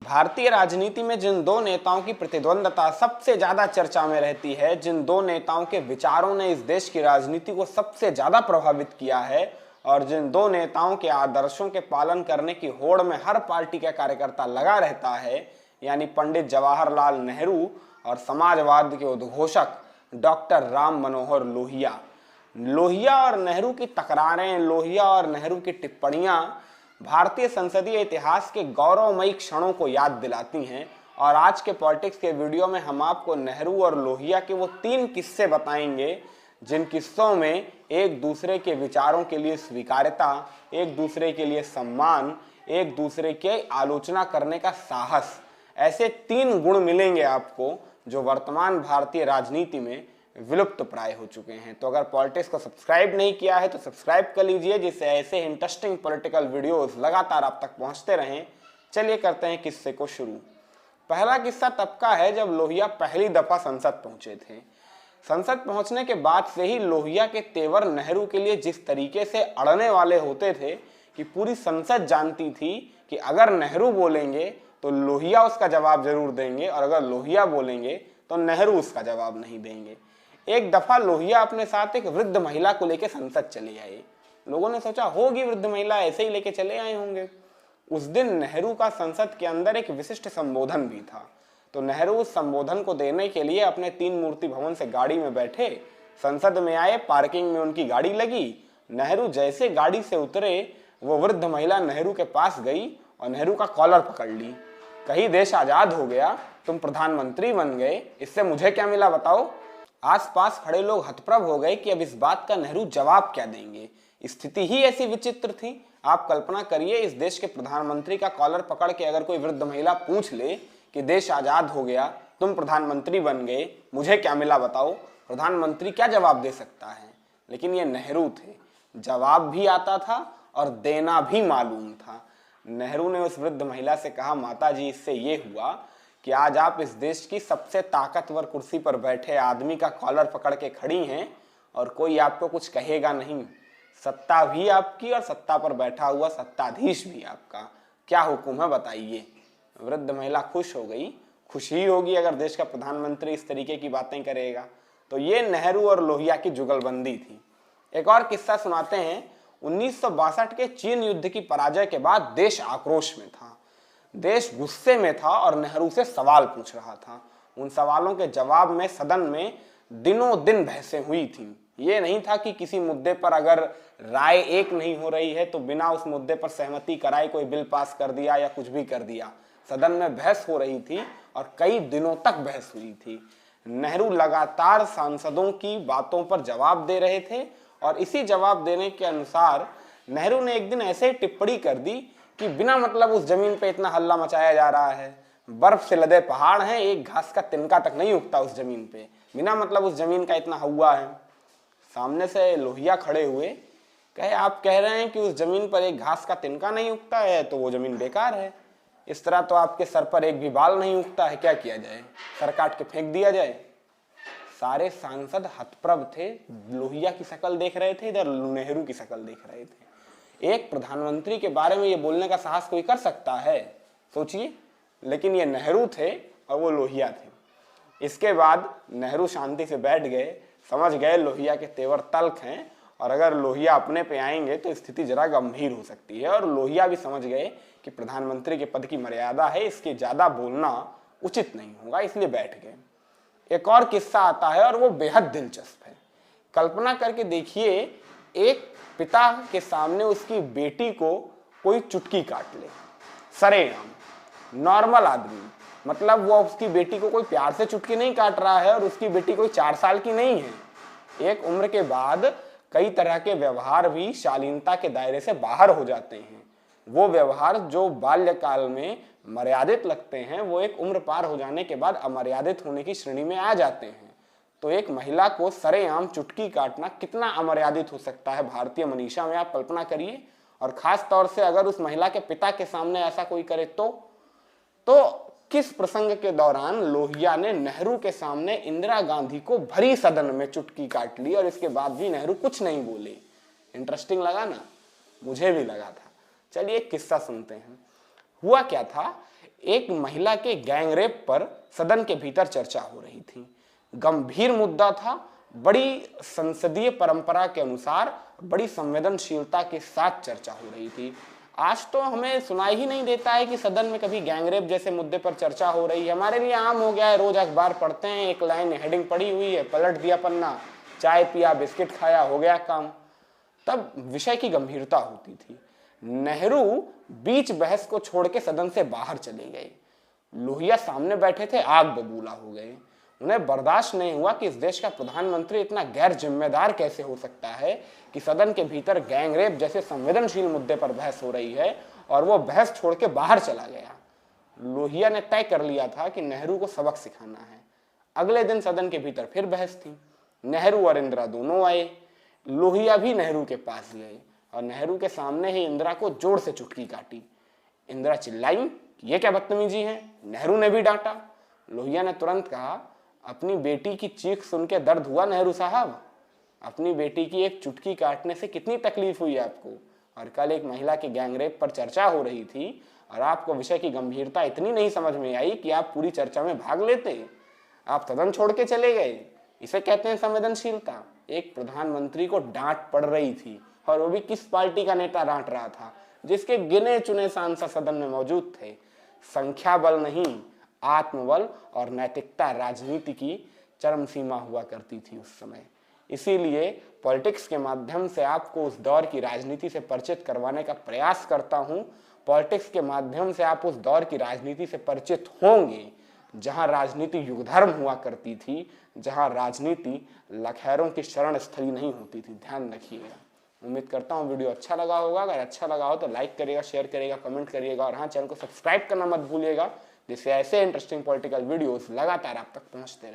भारतीय राजनीति में जिन दो नेताओं की प्रतिद्वंदता सबसे ज्यादा चर्चा में रहती है, जिन दो नेताओं के विचारों ने इस देश की राजनीति को सबसे ज्यादा प्रभावित किया है और जिन दो नेताओं के आदर्शों के पालन करने की होड़ में हर पार्टी का कार्यकर्ता लगा रहता है, यानी पंडित जवाहरलाल नेहरू और समाजवाद के उद्घोषक डॉक्टर राम मनोहर लोहिया। लोहिया और नेहरू की तकरारें, लोहिया और नेहरू की टिप्पणियां भारतीय संसदीय इतिहास के गौरवमयी क्षणों को याद दिलाती हैं। और आज के पॉलिटिक्स के वीडियो में हम आपको नेहरू और लोहिया के वो 3 किस्से बताएंगे जिन किस्सों में एक दूसरे के विचारों के लिए स्वीकार्यता, एक दूसरे के लिए सम्मान, एक दूसरे के आलोचना करने का साहस, ऐसे 3 गुण मिलेंगे आपको जो वर्तमान भारतीय राजनीति में विलुप्त प्राय हो चुके हैं। तो अगर पॉलिटिक्स को सब्सक्राइब नहीं किया है तो सब्सक्राइब कर लीजिए, जिससे ऐसे इंटरेस्टिंग पॉलिटिकल वीडियोस लगातार आप तक पहुंचते रहें। चलिए करते हैं किस्से को शुरू। पहला किस्सा तब का है जब लोहिया पहली दफा संसद पहुंचे थे। संसद पहुंचने के बाद से ही लोहिया के तेवर नेहरू के लिए जिस तरीके से अड़ने वाले होते थे कि पूरी संसद जानती थी कि अगर नेहरू बोलेंगे तो लोहिया उसका जवाब जरूर देंगे और अगर लोहिया बोलेंगे तो नेहरू उसका जवाब नहीं देंगे। एक दफा लोहिया अपने साथ एक वृद्ध महिला को लेकर संसद चले आए। लोगों ने सोचा होगी वृद्ध महिला, ऐसे ही लेके चले आए होंगे। उस दिन नेहरू का संसद के अंदर एक विशिष्ट संबोधन भी था, तो नेहरू उस संबोधन को देने के लिए अपने 3 मूर्ति भवन से गाड़ी में बैठे, संसद में आए, पार्किंग में उनकी गाड़ी लगी। नेहरू जैसे गाड़ी से उतरे, वो वृद्ध महिला नेहरू के पास गई और नेहरू का कॉलर पकड़ ली। कहीं देश आजाद हो गया, तुम प्रधानमंत्री बन गए, इससे मुझे क्या मिला बताओ। आसपास खड़े लोग हतप्रभ हो गए कि अब इस बात का नेहरू जवाब क्या देंगे। स्थिति ही ऐसी विचित्र थी। आप कल्पना करिए, इस देश के प्रधानमंत्री का कॉलर पकड़ के अगर कोई वृद्ध महिला पूछ ले कि देश आजाद हो गया, तुम प्रधानमंत्री बन गए, मुझे क्या मिला बताओ, प्रधानमंत्री क्या जवाब दे सकता है। लेकिन ये नेहरू थे, जवाब भी आता था और देना भी मालूम था। नेहरू ने उस वृद्ध महिला से कहा, माता जी, इससे ये हुआ कि आज आप इस देश की सबसे ताकतवर कुर्सी पर बैठे आदमी का कॉलर पकड़ के खड़ी हैं और कोई आपको कुछ कहेगा नहीं। सत्ता भी आपकी और सत्ता पर बैठा हुआ सत्ताधीश भी आपका। क्या हुक्म है बताइए। वृद्ध महिला खुश हो गई। खुश ही होगी अगर देश का प्रधानमंत्री इस तरीके की बातें करेगा। तो ये नेहरू और लोहिया की जुगलबंदी थी। एक और किस्सा सुनाते हैं। 1962 के चीन युद्ध की पराजय के बाद देश आक्रोश में था, देश गुस्से में था और नेहरू से सवाल पूछ रहा था। उन सवालों के जवाब में सदन में दिनों दिन बहसें हुई थी। ये नहीं था कि किसी मुद्दे पर अगर राय एक नहीं हो रही है तो बिना उस मुद्दे पर सहमति कराए कोई बिल पास कर दिया या कुछ भी कर दिया। सदन में बहस हो रही थी और कई दिनों तक बहस हुई थी। नेहरू लगातार सांसदों की बातों पर जवाब दे रहे थे और इसी जवाब देने के अनुसार नेहरू ने एक दिन ऐसे टिप्पणी कर दी कि बिना मतलब उस जमीन पे इतना हल्ला मचाया जा रहा है, बर्फ से लदे पहाड़ हैं, एक घास का तिनका तक नहीं उगता उस जमीन पे, बिना मतलब उस जमीन का इतना हुआ है। सामने से लोहिया खड़े हुए, कहे आप कह रहे हैं कि उस जमीन पर एक घास का तिनका नहीं उगता है तो वो जमीन बेकार है। इस तरह तो आपके सर पर एक भी बाल नहीं उगता है, क्या किया जाए, सर काट के फेंक दिया जाए। सारे सांसद हतप्रभ थे, लोहिया की शक्ल देख रहे थे, इधर नेहरू की शक्ल देख रहे थे। एक प्रधानमंत्री के बारे में ये बोलने का साहस कोई कर सकता है, सोचिए। लेकिन ये नेहरू थे और वो लोहिया थे। इसके बाद नेहरू शांति से बैठ गए, समझ गए लोहिया के तेवर तल्ख हैं और अगर लोहिया अपने पे आएंगे तो स्थिति जरा गंभीर हो सकती है। और लोहिया भी समझ गए कि प्रधानमंत्री के पद की मर्यादा है, इसके ज्यादा बोलना उचित नहीं होगा, इसलिए बैठ गए। एक और किस्सा आता है और वो बेहद दिलचस्प है। कल्पना करके देखिए, एक पिता के सामने उसकी बेटी को कोई चुटकी काट ले, सरेआम, नॉर्मल आदमी, मतलब वो उसकी बेटी को कोई प्यार से चुटकी नहीं काट रहा है और उसकी बेटी कोई 4 साल की नहीं है। एक उम्र के बाद कई तरह के व्यवहार भी शालीनता के दायरे से बाहर हो जाते हैं। वो व्यवहार जो बाल्यकाल में मर्यादित लगते हैं, वो एक उम्र पार हो जाने के बाद अमर्यादित होने की श्रेणी में आ जाते हैं। तो एक महिला को सरेआम चुटकी काटना कितना अमर्यादित हो सकता है भारतीय मनीषा में, आप कल्पना करिए। और खास तौर से अगर उस महिला के पिता के सामने ऐसा कोई करे तो किस प्रसंग के दौरान लोहिया ने नेहरू के सामने इंदिरा गांधी को भरी सदन में चुटकी काट ली और इसके बाद भी नेहरू कुछ नहीं बोले। इंटरेस्टिंग लगा ना, मुझे भी लगा था। चलिए एक किस्सा सुनते हैं। हुआ क्या था, एक महिला के गैंगरेप पर सदन के भीतर चर्चा हो रही थी। गंभीर मुद्दा था, बड़ी संसदीय परंपरा के अनुसार बड़ी संवेदनशीलता के साथ चर्चा हो रही थी। आज तो हमें सुनाई ही नहीं देता है कि सदन में कभी गैंगरेप जैसे मुद्दे पर चर्चा हो रही है। हमारे लिए आम हो गया है, रोज अखबार पढ़ते हैं, एक लाइन हेडिंग पड़ी हुई है, पलट दिया पन्ना, चाय पिया, बिस्किट खाया, हो गया काम। तब विषय की गंभीरता होती थी। नेहरू बीच बहस को छोड़ के सदन से बाहर चले गए। लोहिया सामने बैठे थे, आग बबूला हो गए। उन्हें बर्दाश्त नहीं हुआ कि इस देश का प्रधानमंत्री इतना गैर जिम्मेदार कैसे हो सकता है कि सदन के भीतर गैंगरेप जैसे संवेदनशील मुद्दे पर बहस हो रही है और वो बहस छोड़ के बाहर चला गया। लोहिया ने तय कर लिया था कि नेहरू को सबक सिखाना है। अगले दिन सदन के भीतर फिर बहस थी। नेहरू और इंदिरा दोनों आए। लोहिया भी नेहरू के पास गए और नेहरू के सामने ही इंदिरा को जोर से चुटकी काटी। इंदिरा चिल्लाई कि ये क्या बदतमीजी है। नेहरू ने भी डांटा। लोहिया ने तुरंत कहा, अपनी बेटी की चीख सुन के दर्द हुआ नेहरू साहब? अपनी बेटी की एक चुटकी काटने से कितनी तकलीफ हुई आपको? और कल एक महिला के गैंगरेप पर चर्चा हो रही थी और आपको विषय की गंभीरता इतनी नहीं समझ में आई कि आप पूरी चर्चा में भाग लेते। आप सदन छोड़ के चले गए। इसे कहते हैं संवेदनशीलता। एक प्रधानमंत्री को डांट पड़ रही थी और वो भी किस पार्टी का नेता डांट रहा था, जिसके गिने चुने सांसद सदन में मौजूद थे। संख्या बल नहीं, आत्मबल और नैतिकता राजनीति की चरम सीमा हुआ करती थी उस समय। इसीलिए पॉलिटिक्स के माध्यम से आपको उस दौर की राजनीति से परिचित करवाने का प्रयास करता हूं। पॉलिटिक्स के माध्यम से आप उस दौर की राजनीति से परिचित होंगे जहां राजनीति युगधर्म हुआ करती थी, जहां राजनीति लखैरों की शरण स्थली नहीं होती थी। ध्यान रखिएगा। उम्मीद करता हूँ वीडियो अच्छा लगा होगा। अगर अच्छा लगा हो तो लाइक करिएगा, शेयर करिएगा, कमेंट करिएगा और हाँ, चैनल को सब्सक्राइब करना मत भूलिएगा, जिससे ऐसे इंटरेस्टिंग पॉलिटिकल वीडियोस लगातार आप तक पहुंचते रहे।